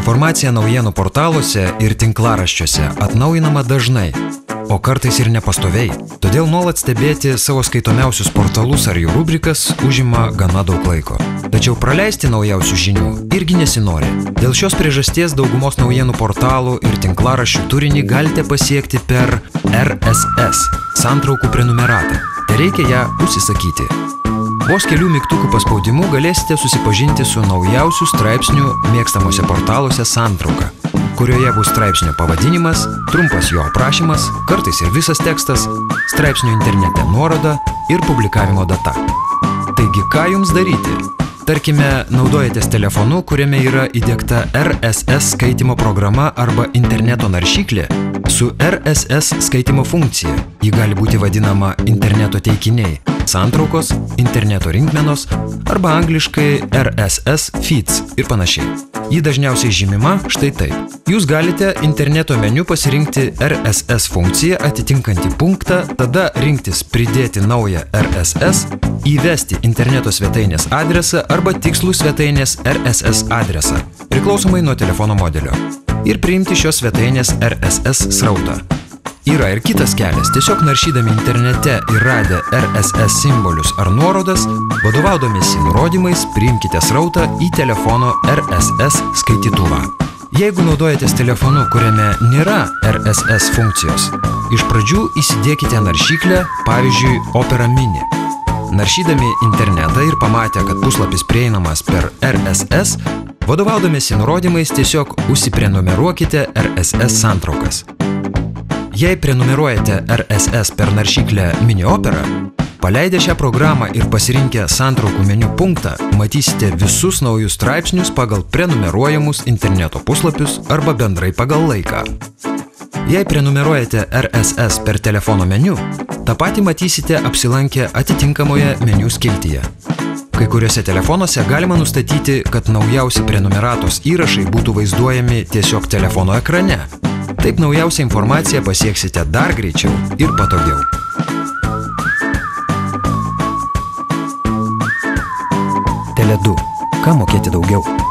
Informacija naujienų portaluose ir tinklaraščiuose atnaujinama dažnai, o kartais ir nepastoviai. Todėl nuolat stebėti savo skaitomiausius portalus ar jų rubrikas užima gana daug laiko. Tačiau praleisti naujausių žinių irgi nesinori. Dėl šios priežasties daugumos naujienų portalų ir tinklaraščių turinį galite pasiekti per RSS santraukų prenumeratą. Tereikia ją užsisakyti. Vos kelių mygtukų paspaudimų galėsite susipažinti su naujausių straipsnių mėgstamuose portaluose santrauka, kurioje bus straipsnio pavadinimas, trumpas jo aprašymas, kartais ir visas tekstas, straipsnio internete nuoroda ir publikavimo data. Taigi, ką jums daryti? Tarkime, naudojatės telefonu, kuriame yra įdiegta RSS skaitymo programa arba interneto naršyklė su RSS skaitymo funkcija. Ji gali būti vadinama interneto teikiniai, santraukos, interneto rinkmenos arba angliškai RSS feeds ir panašiai. Ji dažniausiai žymima štai taip. Jūs galite interneto meniu pasirinkti RSS funkciją atitinkantį punktą, tada rinktis pridėti naują RSS, įvesti interneto svetainės adresą arba tikslų svetainės RSS adresą, priklausomai nuo telefono modelio, ir priimti šios svetainės RSS srautą. Yra ir kitas kelias, tiesiog naršydami internete ir radę RSS simbolius ar nuorodas, vadovaudomėsi nurodymais, priimkite srautą į telefono RSS skaitytuvą. Jeigu naudojatės telefonu, kuriame nėra RSS funkcijos, iš pradžių įsidėkite naršyklę, pavyzdžiui, Opera Mini. Naršydami internetą ir pamatę, kad puslapis prieinamas per RSS, vadovaudomėsi nurodymais tiesiog užsiprenumeruokite RSS santraukas. Jei prenumeruojate RSS per naršyklę Mini Opera, paleidę šią programą ir pasirinkę santraukų meniu punktą, matysite visus naujus straipsnius pagal prenumeruojamus interneto puslapius arba bendrai pagal laiką. Jei prenumeruojate RSS per telefono meniu, tą patį matysite apsilankę atitinkamoje meniu skiltyje. Kai kuriuose telefonuose galima nustatyti, kad naujausi prenumeratos įrašai būtų vaizduojami tiesiog telefono ekrane. Taip naujausią informaciją pasieksite dar greičiau ir patogiau. Tele2. Ką mokėti daugiau?